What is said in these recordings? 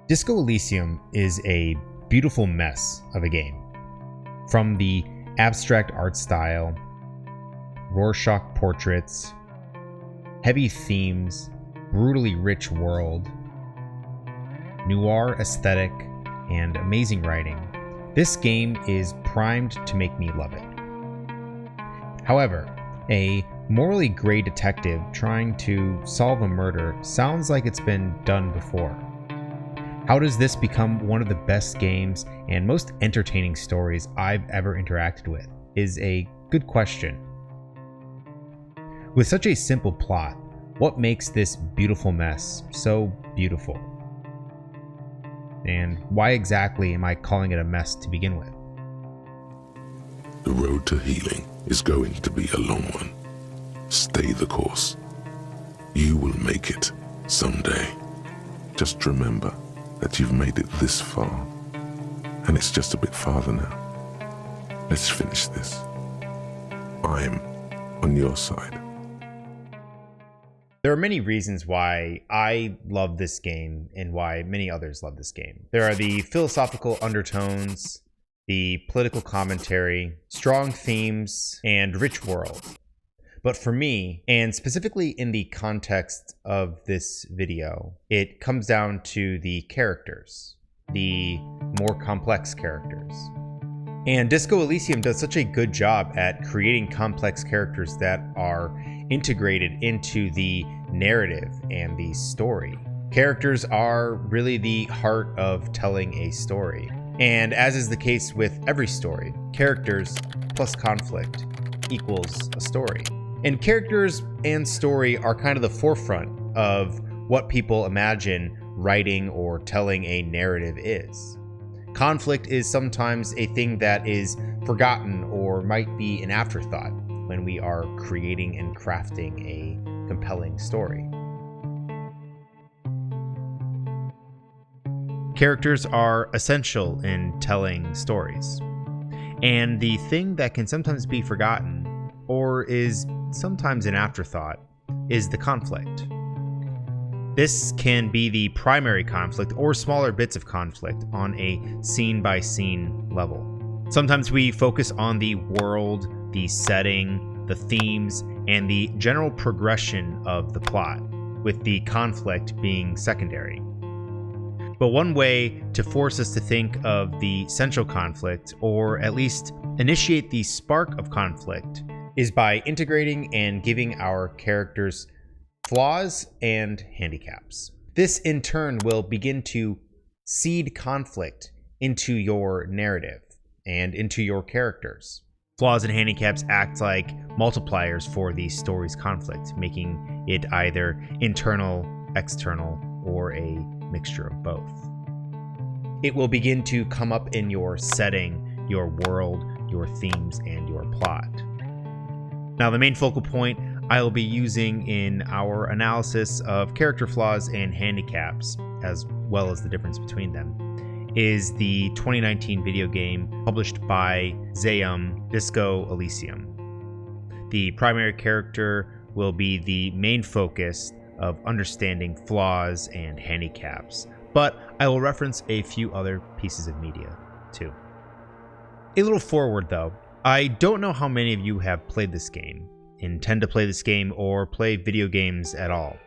Disco Elysium is a beautiful mess of a game. From the abstract art style, Rorschach portraits, heavy themes, brutally rich world, noir aesthetic, and amazing writing, this game is primed to make me love it. However, a morally gray detective trying to solve a murder sounds like it's been done before. How does this become one of the best games and most entertaining stories I've ever interacted with is a good question. With such a simple plot, what makes this beautiful mess so beautiful? And why exactly am I calling it a mess to begin with? The road to healing is going to be a long one. Stay the course. You will make it someday. Just remember that you've made it this far, and it's just a bit farther now. Let's finish this. I'm on your side. There are many reasons why I love this game and why many others love this game. There are the philosophical undertones, the political commentary, strong themes, and rich world. But for me, and specifically in the context of this video, it comes down to the characters, the more complex characters. And Disco Elysium does such a good job at creating complex characters that are integrated into the narrative and the story. Characters are really the heart of telling a story. And as is the case with every story, characters plus conflict equals a story. And characters and story are kind of the forefront of what people imagine writing or telling a narrative is. Conflict is sometimes a thing that is forgotten or might be an afterthought when we are creating and crafting a compelling story. Characters are essential in telling stories. And the thing that can sometimes be forgotten or is sometimes an afterthought is the conflict. This can be the primary conflict or smaller bits of conflict on a scene-by-scene level. Sometimes we focus on the world, the setting, the themes, and the general progression of the plot, with the conflict being secondary. But one way to force us to think of the central conflict, or at least initiate the spark of conflict, is by integrating and giving our characters flaws and handicaps. This in turn will begin to seed conflict into your narrative and into your characters. Flaws and handicaps act like multipliers for the story's conflict, making it either internal, external, or a mixture of both. It will begin to come up in your setting, your world, your themes, and your plot. Now, the main focal point I will be using in our analysis of character flaws and handicaps, as well as the difference between them, is the 2019 video game published by Zayum, Disco Elysium. The primary character will be the main focus of understanding flaws and handicaps, but I will reference a few other pieces of media too. A little forward though, I don't know how many of you have played this game, intend to play this game, or play video games at all.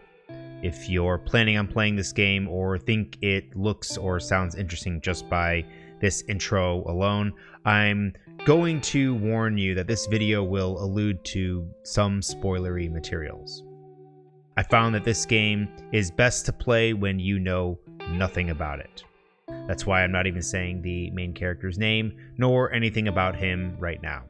If you're planning on playing this game or think it looks or sounds interesting just by this intro alone, I'm going to warn you that this video will allude to some spoilery materials. I found that this game is best to play when you know nothing about it. That's why I'm not even saying the main character's name, nor anything about him right now.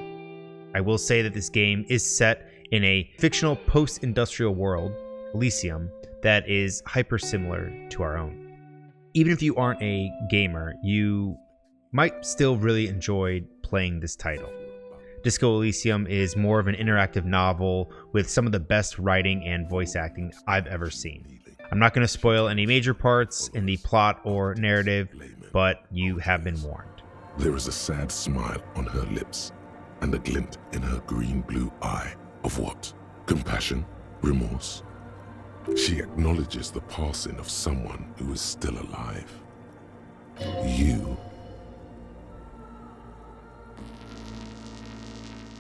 I will say that this game is set in a fictional post-industrial world, Elysium, that is hyper similar to our own. Even if you aren't a gamer, you might still really enjoy playing this title. Disco Elysium is more of an interactive novel with some of the best writing and voice acting I've ever seen. I'm not going to spoil any major parts in the plot or narrative, but you have been warned. There is a sad smile on her lips and a glint in her green-blue eye. Of what? Compassion? Remorse? She acknowledges the passing of someone who is still alive. You.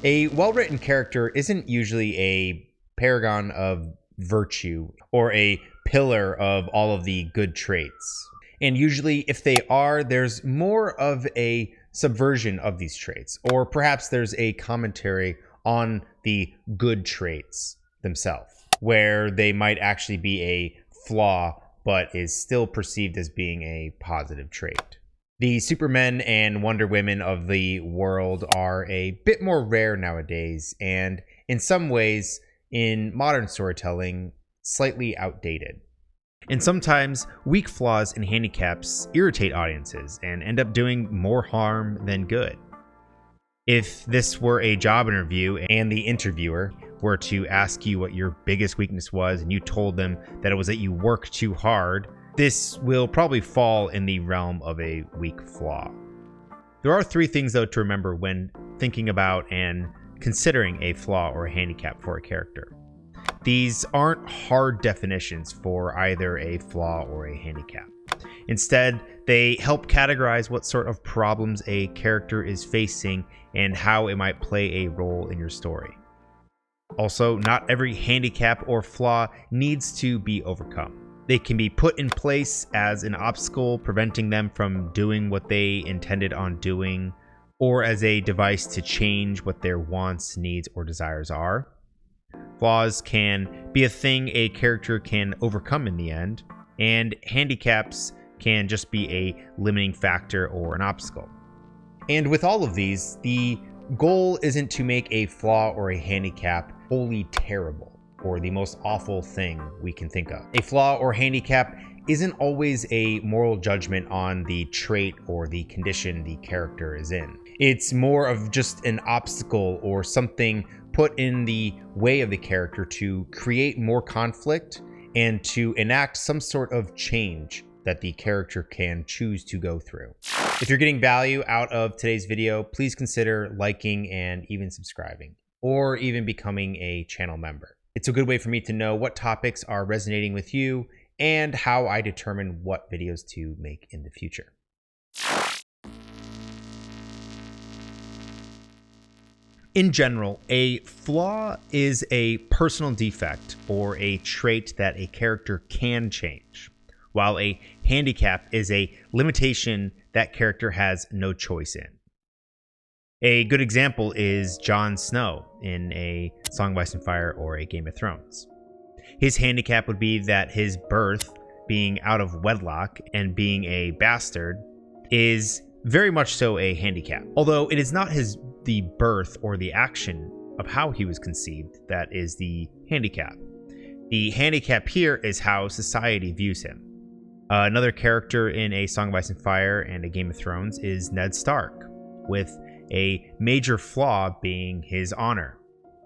A well-written character isn't usually a paragon of virtue or a pillar of all of the good traits. And usually, if they are, there's more of a subversion of these traits, or perhaps there's a commentary on the good traits themselves, where they might actually be a flaw, but is still perceived as being a positive trait. The Supermen and Wonder Women of the world are a bit more rare nowadays, and in some ways, in modern storytelling, slightly outdated. And sometimes weak flaws and handicaps irritate audiences and end up doing more harm than good. If this were a job interview and the interviewer were to ask you what your biggest weakness was and you told them that it was that you work too hard, this will probably fall in the realm of a weak flaw. There are 3 things, though, to remember when thinking about and considering a flaw or a handicap for a character. These aren't hard definitions for either a flaw or a handicap. Instead, they help categorize what sort of problems a character is facing and how it might play a role in your story. Also, not every handicap or flaw needs to be overcome. They can be put in place as an obstacle preventing them from doing what they intended on doing, or as a device to change what their wants, needs, or desires are. Flaws can be a thing a character can overcome in the end, and handicaps can just be a limiting factor or an obstacle. And with all of these, the goal isn't to make a flaw or a handicap wholly terrible or the most awful thing we can think of. A flaw or handicap isn't always a moral judgment on the trait or the condition the character is in. It's more of just an obstacle or something put in the way of the character to create more conflict and to enact some sort of change that the character can choose to go through. If you're getting value out of today's video, please consider liking and even subscribing, or even becoming a channel member. It's a good way for me to know what topics are resonating with you and how I determine what videos to make in the future. In general, a flaw is a personal defect or a trait that a character can change, while a handicap is a limitation that character has no choice in. A good example is Jon Snow in A Song of Ice and Fire or a Game of Thrones. His handicap would be that his birth, being out of wedlock and being a bastard, is very much so a handicap. Although it is not the birth or the action of how he was conceived that is the handicap. The handicap here is how society views him. Another character in A Song of Ice and Fire and a Game of Thrones is Ned Stark, with a major flaw being his honor.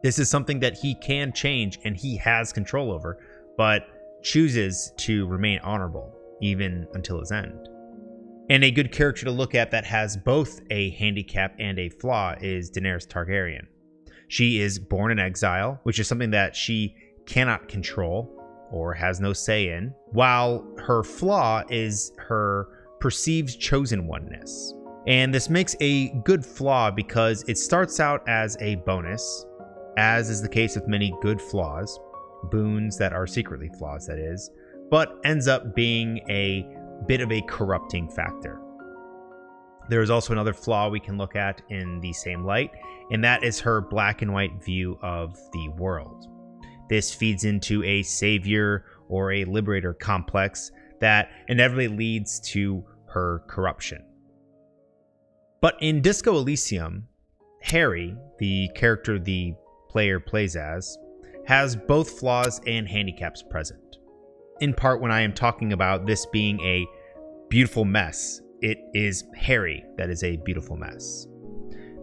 This is something that he can change and he has control over, but chooses to remain honorable even until his end. And a good character to look at that has both a handicap and a flaw is Daenerys Targaryen. She is born in exile, which is something that she cannot control or has no say in, while her flaw is her perceived chosen oneness. And this makes a good flaw because it starts out as a bonus, as is the case with many good flaws, boons that are secretly flaws, that is, but ends up being a bit of a corrupting factor. There is also another flaw we can look at in the same light, and that is her black and white view of the world. This feeds into a savior or a liberator complex that inevitably leads to her corruption. But in Disco Elysium, Harry, the character the player plays as, has both flaws and handicaps present. In part, when I am talking about this being a beautiful mess, it is Harry that is a beautiful mess.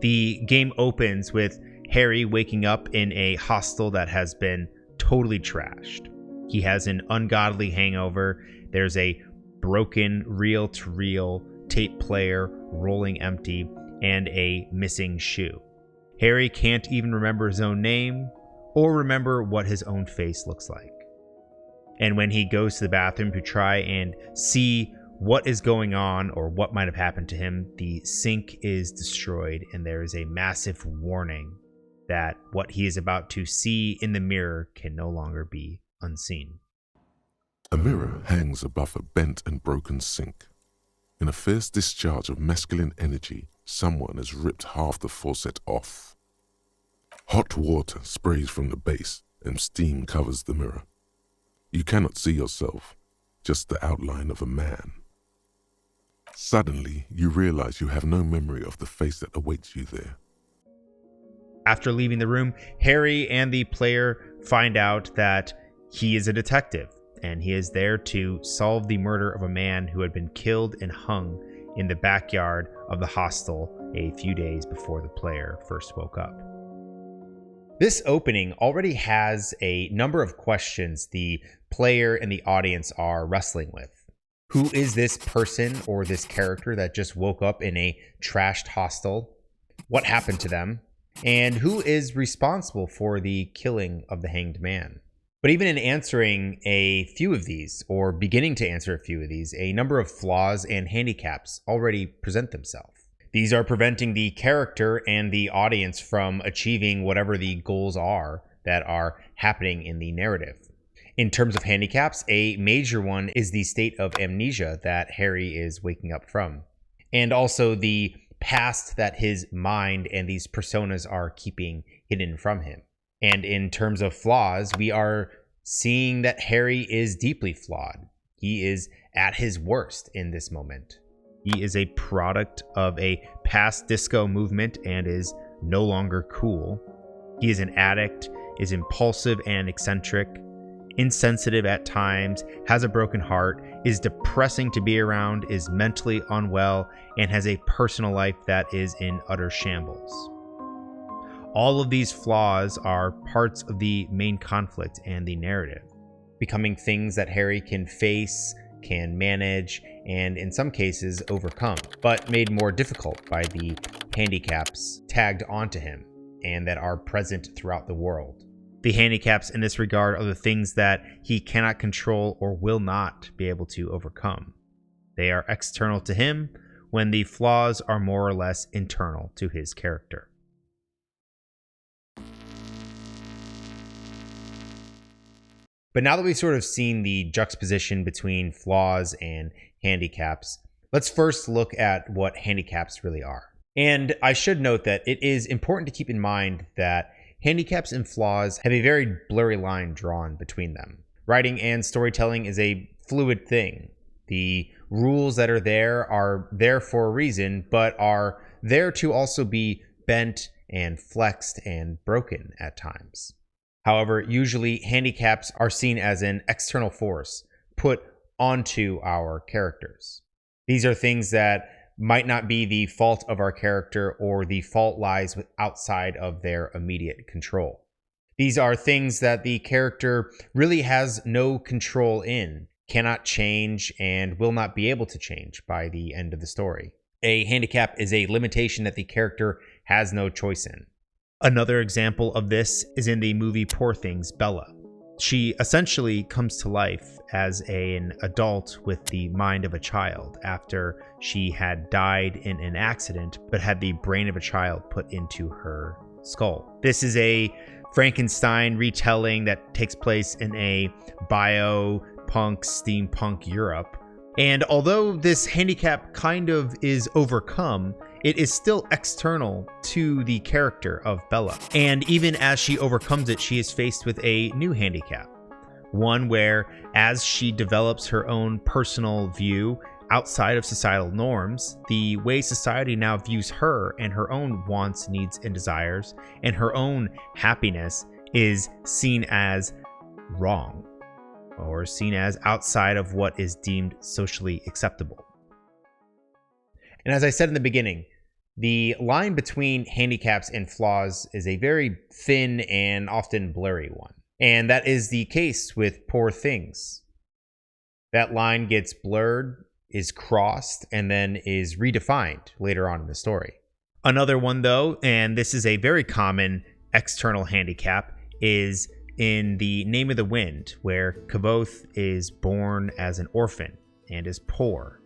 The game opens with Harry waking up in a hostel that has been totally trashed. He has an ungodly hangover. There's a broken reel-to-reel tape player rolling empty and a missing shoe. Harry can't even remember his own name or remember what his own face looks like. And when he goes to the bathroom to try and see what is going on or what might have happened to him, the sink is destroyed, and there is a massive warning that what he is about to see in the mirror can no longer be unseen. A mirror hangs above a bent and broken sink. In a fierce discharge of masculine energy, someone has ripped half the faucet off. Hot water sprays from the base, and steam covers the mirror. You cannot see yourself, just the outline of a man. Suddenly, you realize you have no memory of the face that awaits you there. After leaving the room, Harry and the player find out that he is a detective, and he is there to solve the murder of a man who had been killed and hung in the backyard of the hostel a few days before the player first woke up. This opening already has a number of questions the player and the audience are wrestling with. Who is this person or this character that just woke up in a trashed hostel? What happened to them? And who is responsible for the killing of the hanged man? But even in answering a few of these, or beginning to answer a few of these, a number of flaws and handicaps already present themselves. These are preventing the character and the audience from achieving whatever the goals are that are happening in the narrative. In terms of handicaps, a major one is the state of amnesia that Harry is waking up from, and also the past that his mind and these personas are keeping hidden from him. And in terms of flaws, we are seeing that Harry is deeply flawed. He is at his worst in this moment. He is a product of a past disco movement and is no longer cool. He is an addict, is impulsive and eccentric, insensitive at times, has a broken heart, is depressing to be around, is mentally unwell, and has a personal life that is in utter shambles. All of these flaws are parts of the main conflict and the narrative, becoming things that Harry can face, can manage, and in some cases overcome, but made more difficult by the handicaps tagged onto him and that are present throughout the world. The handicaps in this regard are the things that he cannot control or will not be able to overcome. They are external to him, when the flaws are more or less internal to his character. But now that we've sort of seen the juxtaposition between flaws and handicaps, let's first look at what handicaps really are. And I should note that it is important to keep in mind that handicaps and flaws have a very blurry line drawn between them. Writing and storytelling is a fluid thing. The rules that are there for a reason, but are there to also be bent and flexed and broken at times. However, usually handicaps are seen as an external force put onto our characters. These are things that might not be the fault of our character, or the fault lies outside of their immediate control. These are things that the character really has no control in, cannot change, and will not be able to change by the end of the story. A handicap is a limitation that the character has no choice in. Another example of this is in the movie Poor Things, Bella. She essentially comes to life as an adult with the mind of a child after she had died in an accident but had the brain of a child put into her skull. This is a Frankenstein retelling that takes place in a biopunk, steampunk Europe. And although this handicap kind of is overcome, it is still external to the character of Bella. And even as she overcomes it, she is faced with a new handicap. One where, as she develops her own personal view outside of societal norms, the way society now views her and her own wants, needs, and desires, and her own happiness is seen as wrong, or seen as outside of what is deemed socially acceptable. And as I said in the beginning, the line between handicaps and flaws is a very thin and often blurry one. And that is the case with Poor Things. That line gets blurred, is crossed, and then is redefined later on in the story. Another one, though, and this is a very common external handicap, is in The Name of the Wind, where Kvothe is born as an orphan and is poor.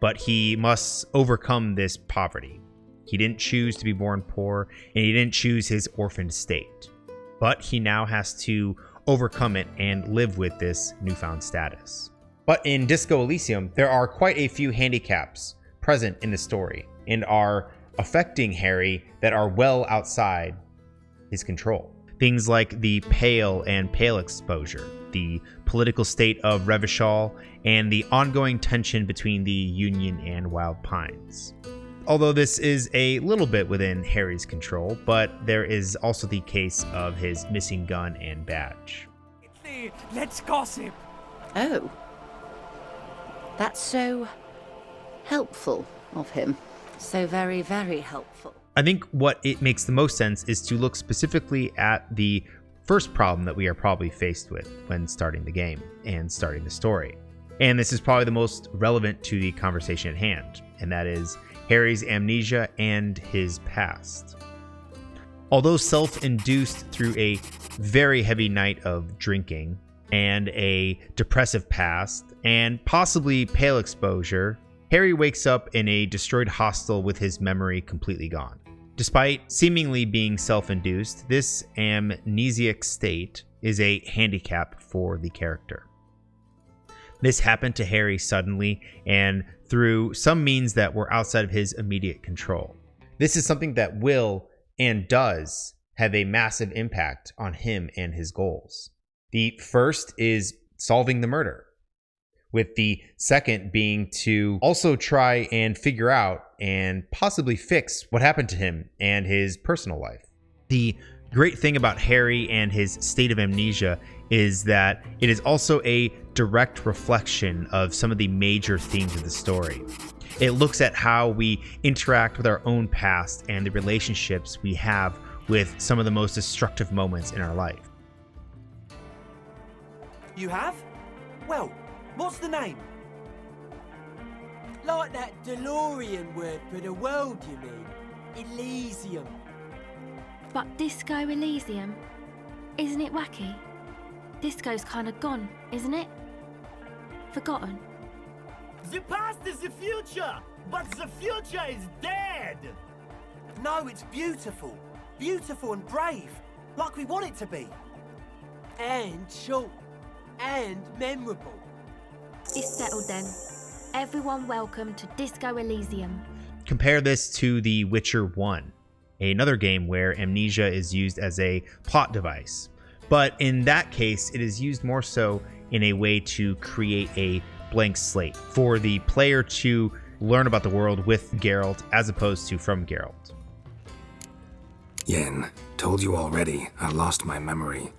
but he must overcome this poverty. He didn't choose to be born poor, and he didn't choose his orphaned state. But he now has to overcome it and live with this newfound status. But in Disco Elysium, there are quite a few handicaps present in the story and are affecting Harry that are well outside his control. Things like the pale and pale exposure, the political state of Revachol, and the ongoing tension between the Union and Wild Pines. Although this is a little bit within Harry's control, but there is also the case of his missing gun and badge. Let's gossip. Oh. That's so helpful of him. So very, very helpful. I think what it makes the most sense is to look specifically at the first problem that we are probably faced with when starting the game and starting the story. And this is probably the most relevant to the conversation at hand, and that is Harry's amnesia and his past. Although self-induced through a very heavy night of drinking and a depressive past and possibly pale exposure, Harry wakes up in a destroyed hostel with his memory completely gone. Despite seemingly being self-induced, this amnesiac state is a handicap for the character. This happened to Harry suddenly and through some means that were outside of his immediate control. This is something that will and does have a massive impact on him and his goals. The first is solving the murder, with the second being to also try and figure out and possibly fix what happened to him and his personal life. The great thing about Harry and his state of amnesia is that it is also a direct reflection of some of the major themes of the story. It looks at how we interact with our own past and the relationships we have with some of the most destructive moments in our life. You have? Well, what's the name? Like that DeLorean word for the world, you mean? Elysium. But Disco Elysium? Isn't it wacky? Disco's kind of gone, isn't it? Forgotten. The past is the future, but the future is dead. No, it's beautiful. Beautiful and brave. Like we want it to be. And short. And memorable. It's settled then. Everyone welcome to Disco Elysium. Compare this to The Witcher 1, another game where amnesia is used as a plot device. But in that case, it is used more so in a way to create a blank slate for the player to learn about the world with Geralt as opposed to from Geralt. Yen, told you already, I lost my memory.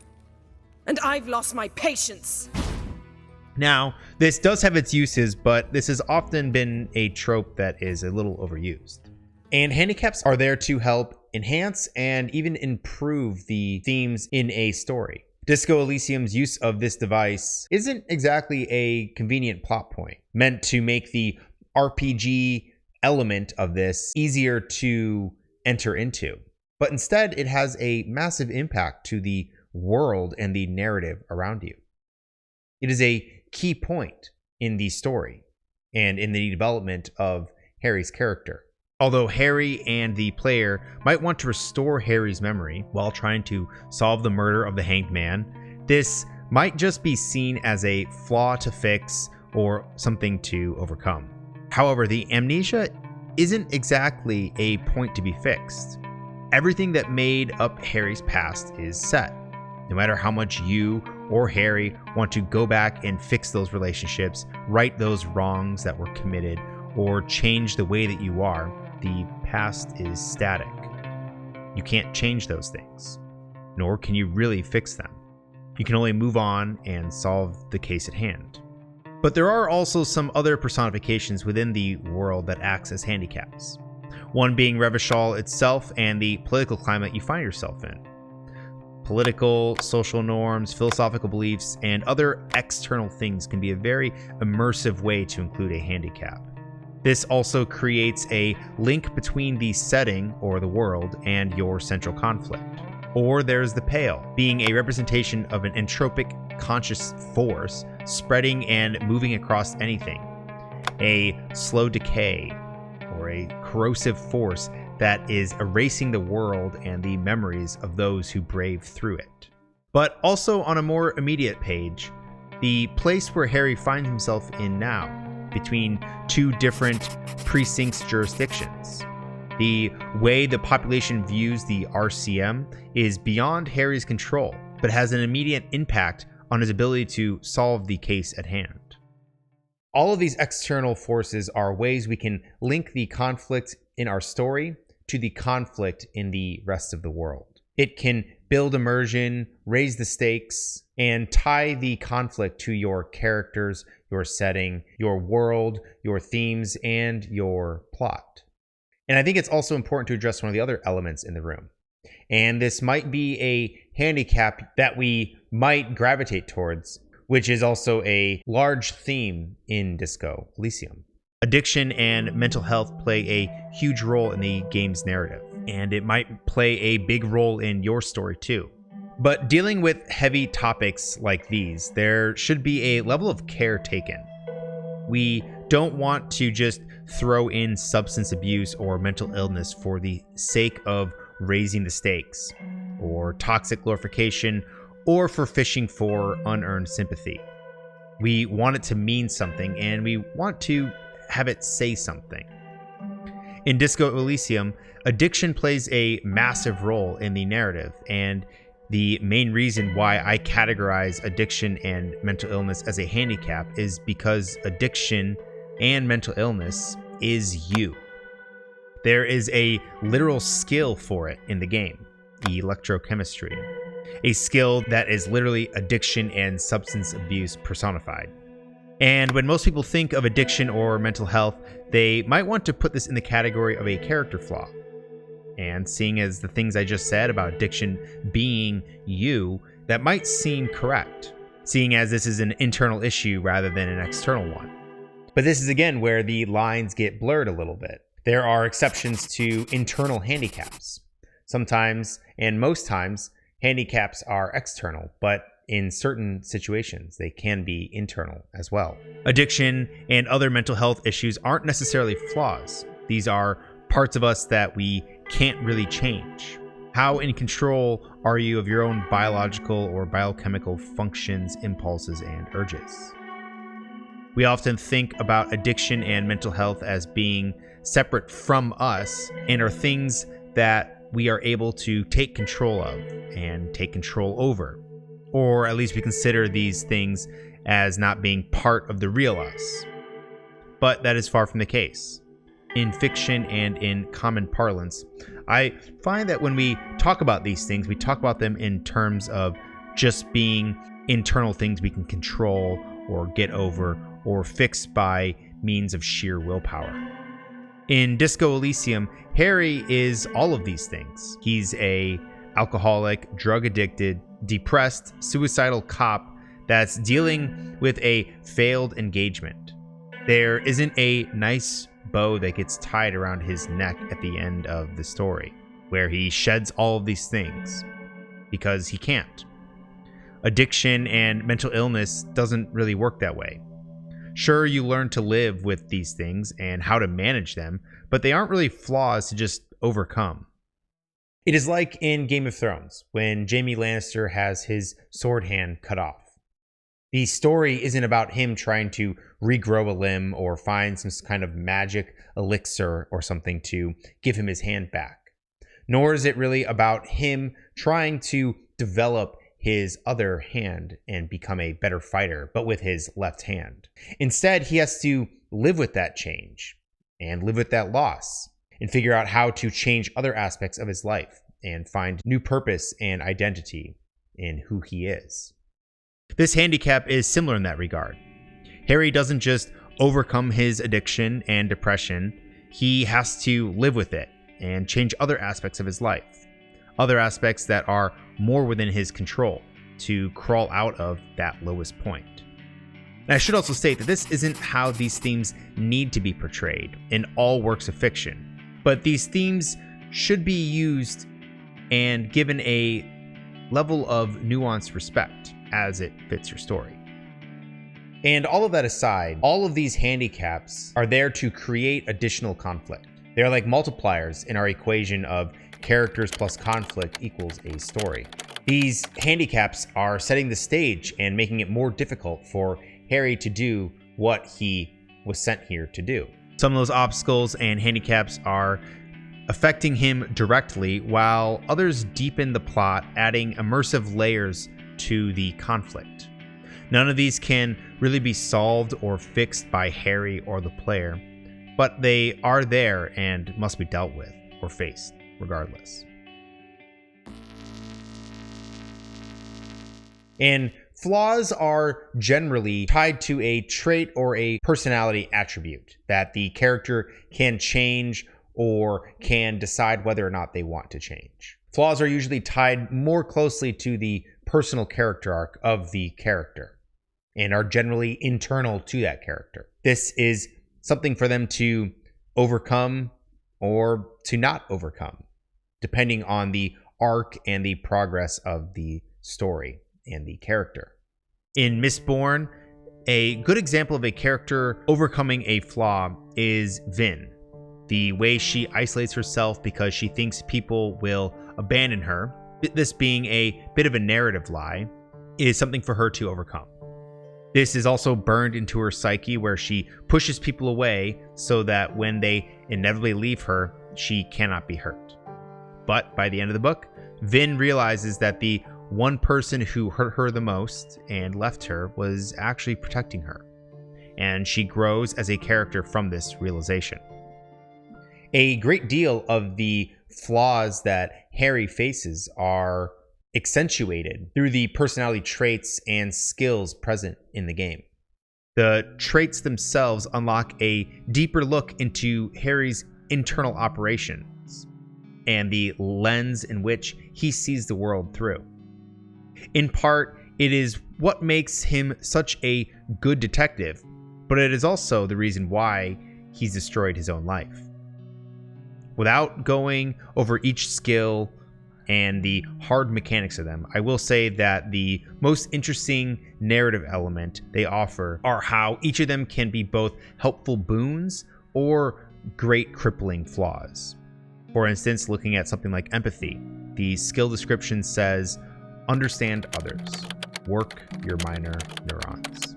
And I've lost my patience. Now, this does have its uses, but this has often been a trope that is a little overused. And handicaps are there to help enhance and even improve the themes in a story. Disco Elysium's use of this device isn't exactly a convenient plot point, meant to make the RPG element of this easier to enter into. But instead, it has a massive impact to the world and the narrative around you. It is a key point in the story and in the development of Harry's character. Although Harry and the player might want to restore Harry's memory while trying to solve the murder of the hanged man, this might just be seen as a flaw to fix or something to overcome. However, the amnesia isn't exactly a point to be fixed. Everything that made up Harry's past is set. No matter how much you or Harry want to go back and fix those relationships, right those wrongs that were committed, or change the way that you are, the past is static. You can't change those things, nor can you really fix them. You can only move on and solve the case at hand. But there are also some other personifications within the world that acts as handicaps. One being Revachol itself and the political climate you find yourself in. Political, social norms, philosophical beliefs, and other external things can be a very immersive way to include a handicap. This also creates a link between the setting, or the world, and your central conflict. Or there's the Pale, being a representation of an entropic conscious force spreading and moving across anything. a slow decay, or a corrosive force that is erasing the world and the memories of those who brave through it. But also on a more immediate page, the place where Harry finds himself in now, between two different precincts' jurisdictions. The way the population views the RCM is beyond Harry's control, but has an immediate impact on his ability to solve the case at hand. All of these external forces are ways we can link the conflict in our story to the conflict in the rest of the world. It can build immersion, raise the stakes, and tie the conflict to your characters, your setting, your world, your themes, and your plot. And I think it's also important to address one of the other elements in the room. And this might be a handicap that we might gravitate towards, which is also a large theme in Disco Elysium. Addiction and mental health play a huge role in the game's narrative, and it might play a big role in your story too. But dealing with heavy topics like these, there should be a level of care taken. We don't want to just throw in substance abuse or mental illness for the sake of raising the stakes, or toxic glorification, or for fishing for unearned sympathy. We want it to mean something, and we want to have it say something. In Disco Elysium, addiction plays a massive role in the narrative, and the main reason why I categorize addiction and mental illness as a handicap is because addiction and mental illness is you. There is a literal skill for it in the game, electrochemistry, a skill that is literally addiction and substance abuse personified. And when most people think of addiction or mental health, they might want to put this in the category of a character flaw. And seeing as the things I just said about addiction being you, that might seem correct, seeing as this is an internal issue rather than an external one. But this is again where the lines get blurred a little bit. There are exceptions to internal handicaps. Sometimes, and most times, handicaps are external, but in certain situations, they can be internal as well. Addiction and other mental health issues aren't necessarily flaws. These are parts of us that we can't really change. How in control are you of your own biological or biochemical functions, impulses, and urges? We often think about addiction and mental health as being separate from us and are things that we are able to take control of and take control over. Or at least we consider these things as not being part of the real us. But that is far from the case. In fiction and in common parlance, I find that when we talk about these things, we talk about them in terms of just being internal things we can control or get over or fix by means of sheer willpower. In Disco Elysium, Harry is all of these things. He's a alcoholic, drug-addicted, depressed, suicidal cop that's dealing with a failed engagement. There isn't a nice bow that gets tied around his neck at the end of the story, where he sheds all of these things, because he can't. Addiction and mental illness doesn't really work that way. Sure, you learn to live with these things and how to manage them, but they aren't really flaws to just overcome. It is like in Game of Thrones, when Jaime Lannister has his sword hand cut off. The story isn't about him trying to regrow a limb or find some kind of magic elixir or something to give him his hand back. Nor is it really about him trying to develop his other hand and become a better fighter, but with his left hand. Instead, he has to live with that change and live with that loss and figure out how to change other aspects of his life and find new purpose and identity in who he is. This handicap is similar in that regard. Harry doesn't just overcome his addiction and depression, he has to live with it and change other aspects of his life, other aspects that are more within his control to crawl out of that lowest point. And I should also state that this isn't how these themes need to be portrayed in all works of fiction, but these themes should be used and given a level of nuanced respect as it fits your story. And all of that aside, all of these handicaps are there to create additional conflict. They're like multipliers in our equation of characters plus conflict equals a story. These handicaps are setting the stage and making it more difficult for Harry to do what he was sent here to do. Some of those obstacles and handicaps are affecting him directly, while others deepen the plot, adding immersive layers to the conflict. None of these can really be solved or fixed by Harry or the player, but they are there and must be dealt with or faced regardless. And flaws are generally tied to a trait or a personality attribute that the character can change or can decide whether or not they want to change. Flaws are usually tied more closely to the personal character arc of the character and are generally internal to that character. This is something for them to overcome or to not overcome, depending on the arc and the progress of the story and the character. In Mistborn, a good example of a character overcoming a flaw is Vin. The way she isolates herself because she thinks people will abandon her, this being a bit of a narrative lie, is something for her to overcome. This is also burned into her psyche, where she pushes people away so that when they inevitably leave her, she cannot be hurt. But by the end of the book, Vin realizes that the one person who hurt her the most and left her was actually protecting her, and she grows as a character from this realization. A great deal of the flaws that Harry faces are accentuated through the personality traits and skills present in the game. The traits themselves unlock a deeper look into Harry's internal operations and the lens in which he sees the world through. In part, it is what makes him such a good detective, but it is also the reason why he's destroyed his own life. Without going over each skill and the hard mechanics of them, I will say that the most interesting narrative element they offer are how each of them can be both helpful boons or great crippling flaws. For instance, looking at something like empathy, the skill description says, understand others, work your minor neurons.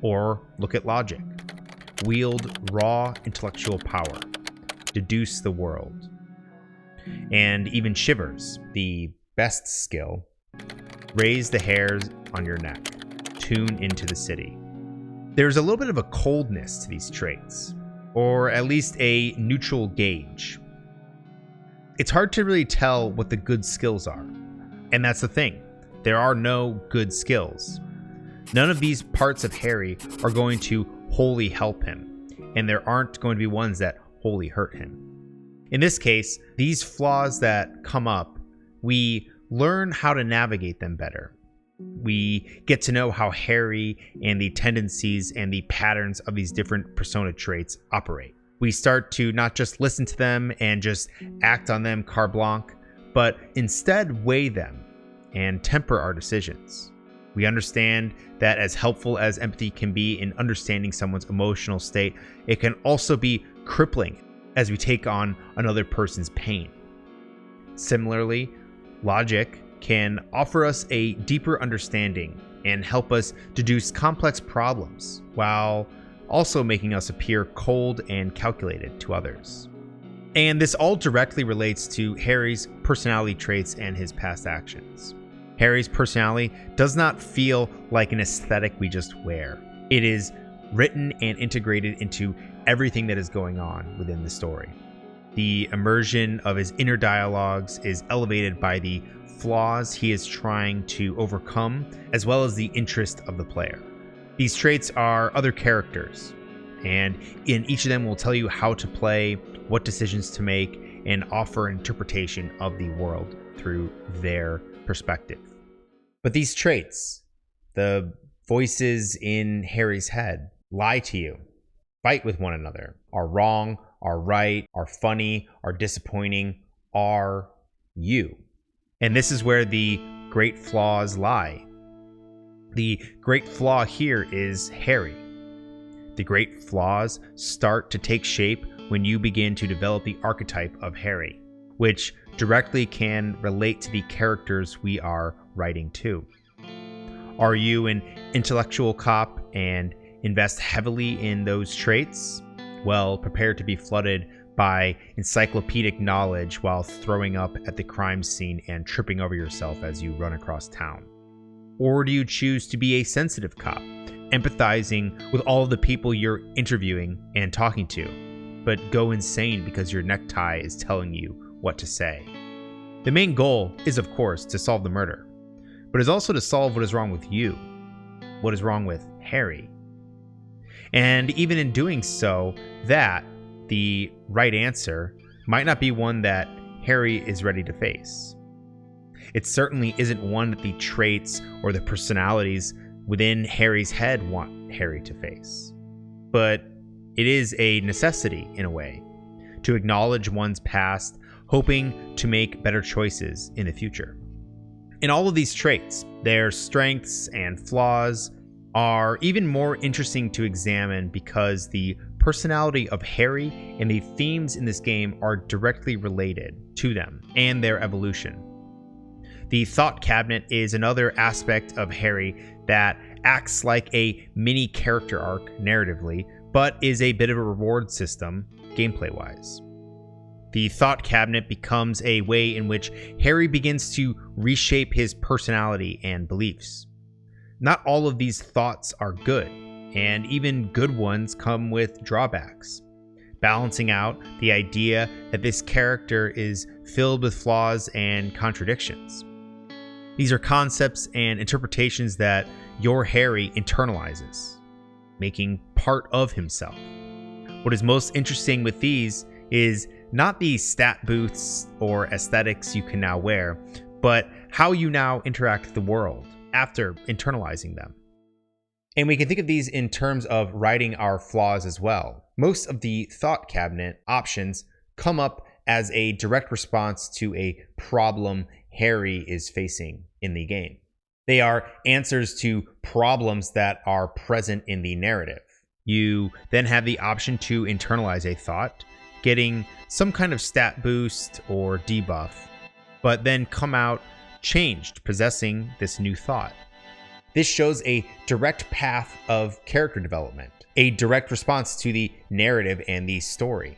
Or look at logic, wield raw intellectual power, deduce the world. And even shivers, the best skill, raise the hairs on your neck, tune into the city. There's a little bit of a coldness to these traits, or at least a neutral gauge. It's hard to really tell what the good skills are. And that's the thing. There are no good skills. None of these parts of Harry are going to wholly help him, and there aren't going to be ones that wholly hurt him. In this case, these flaws that come up, we learn how to navigate them better. We get to know how Harry and the tendencies and the patterns of these different persona traits operate. We start to not just listen to them and just act on them carte blanche, but instead weigh them and temper our decisions. We understand that as helpful as empathy can be in understanding someone's emotional state, it can also be crippling as we take on another person's pain. Similarly, logic can offer us a deeper understanding and help us deduce complex problems, while also making us appear cold and calculated to others. And this all directly relates to Harry's personality traits and his past actions. Harry's personality does not feel like an aesthetic we just wear. It is written and integrated into everything that is going on within the story. The immersion of his inner dialogues is elevated by the flaws he is trying to overcome, as well as the interest of the player. These traits are other characters, and in each of them will tell you how to play, what decisions to make, and offer interpretation of the world through their perspective. But these traits, the voices in Harry's head, lie to you, fight with one another, are wrong, are right, are funny, are disappointing, are you. And this is where the great flaws lie. The great flaw here is Harry. The great flaws start to take shape when you begin to develop the archetype of Harry, which directly can relate to the characters we are writing to. Are you an intellectual cop and invest heavily in those traits? Well, prepare to be flooded by encyclopedic knowledge while throwing up at the crime scene and tripping over yourself as you run across town. Or do you choose to be a sensitive cop, empathizing with all of the people you're interviewing and talking to, but go insane because your necktie is telling you what to say? The main goal is, of course, to solve the murder, but is also to solve what is wrong with you, what is wrong with Harry. And even in doing so, that, the right answer, might not be one that Harry is ready to face. It certainly isn't one that the traits or the personalities within Harry's head want Harry to face. But it is a necessity, in a way, to acknowledge one's past, hoping to make better choices in the future. And all of these traits, their strengths and flaws, are even more interesting to examine because the personality of Harry and the themes in this game are directly related to them and their evolution. The thought cabinet is another aspect of Harry that acts like a mini character arc narratively, but is a bit of a reward system gameplay-wise. The thought cabinet becomes a way in which Harry begins to reshape his personality and beliefs. Not all of these thoughts are good, and even good ones come with drawbacks, balancing out the idea that this character is filled with flaws and contradictions. These are concepts and interpretations that your Harry internalizes, making part of himself. What is most interesting with these is not the stat boosts or aesthetics you can now wear, but how you now interact with the world after internalizing them. And we can think of these in terms of writing our flaws as well. Most of the thought cabinet options come up as a direct response to a problem Harry is facing in the game. They are answers to problems that are present in the narrative. You then have the option to internalize a thought, getting some kind of stat boost or debuff, but then come out changed, possessing this new thought. This shows a direct path of character development, a direct response to the narrative and the story.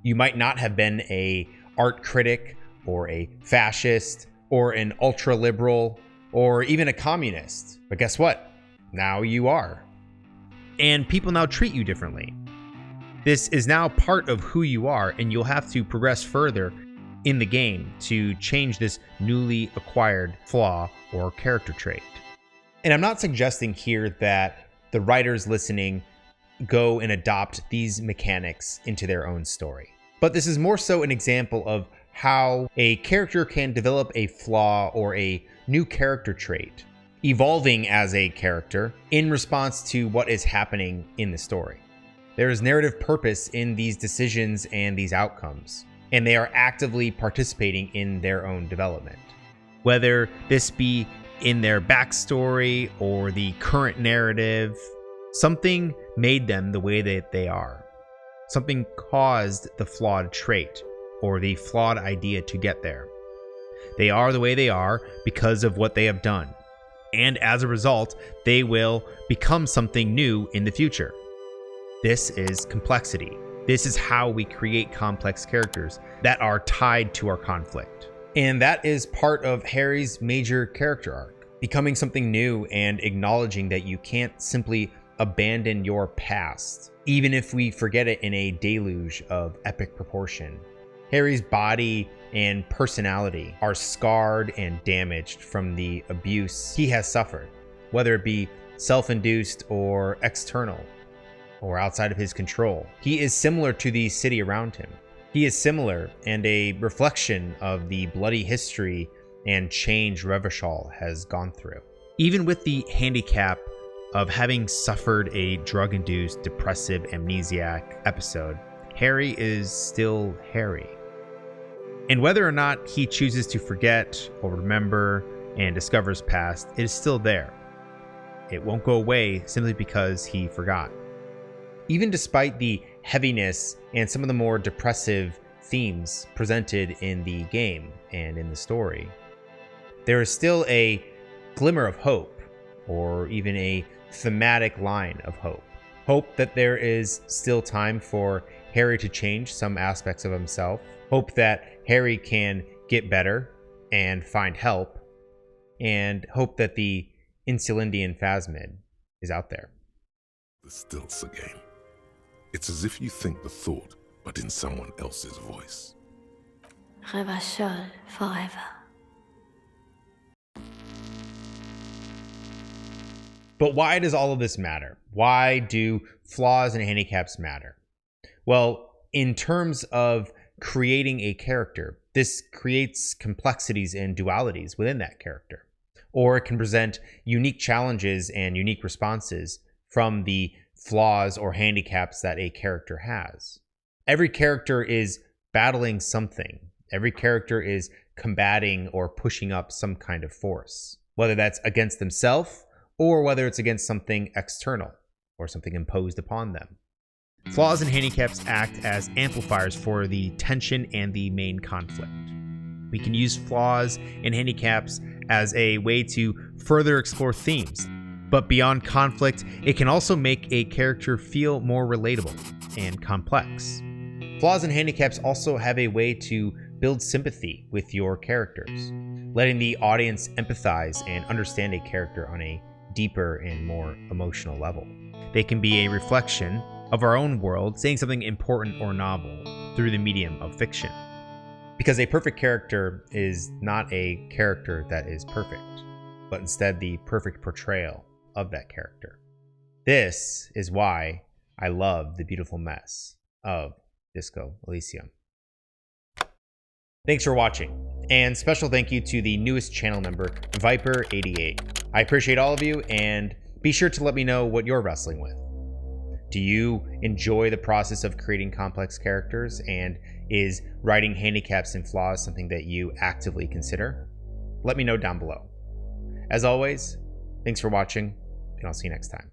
You might not have been an art critic or a fascist or an ultra-liberal or even a communist, but guess what? Now you are. And people now treat you differently. This is now part of who you are, and you'll have to progress further in the game to change this newly acquired flaw or character trait. And I'm not suggesting here that the writers listening go and adopt these mechanics into their own story. But this is more so an example of how a character can develop a flaw or a new character trait, evolving as a character in response to what is happening in the story. There is narrative purpose in these decisions and these outcomes, and they are actively participating in their own development. Whether this be in their backstory or the current narrative, something made them the way that they are. Something caused the flawed trait or the flawed idea to get there. They are the way they are because of what they have done. And as a result, they will become something new in the future. This is complexity. This is how we create complex characters that are tied to our conflict. And that is part of Harry's major character arc, becoming something new and acknowledging that you can't simply abandon your past, even if we forget it in a deluge of epic proportion. Harry's body and personality are scarred and damaged from the abuse he has suffered, whether it be self-induced or external, or outside of his control. He is similar to the city around him. He is similar and a reflection of the bloody history and change Revachol has gone through. Even with the handicap of having suffered a drug-induced depressive amnesiac episode, Harry is still Harry. And whether or not he chooses to forget or remember and discover his past, it is still there. it won't go away simply because he forgot. Even despite the heaviness and some of the more depressive themes presented in the game and in the story, there is still a glimmer of hope, or even a thematic line of hope. Hope that there is still time for Harry to change some aspects of himself. Hope that Harry can get better and find help. And hope that the Insulindian Phasmid is out there. The still's a game. It's as if you think the thought, but in someone else's voice. Revachol forever. But why does all of this matter? Why do flaws and handicaps matter? Well, in terms of creating a character, this creates complexities and dualities within that character. Or it can present unique challenges and unique responses from the flaws or handicaps that a character has. Every character is battling something. Every character is combating or pushing up some kind of force, whether that's against themselves or whether it's against something external or something imposed upon them. Flaws and handicaps act as amplifiers for the tension and the main conflict. We can use flaws and handicaps as a way to further explore themes, but beyond conflict, it can also make a character feel more relatable and complex. Flaws and handicaps also have a way to build sympathy with your characters, letting the audience empathize and understand a character on a deeper and more emotional level. They can be a reflection of our own world, saying something important or novel through the medium of fiction. Because a perfect character is not a character that is perfect, but instead the perfect portrayal of that character. This is why I love the beautiful mess of Disco Elysium. Thanks for watching, and special thank you to the newest channel member, Viper88. I appreciate all of you, and be sure to let me know what you're wrestling with. Do you enjoy the process of creating complex characters, and is writing handicaps and flaws something that you actively consider? Let me know down below. As always, thanks for watching, and I'll see you next time.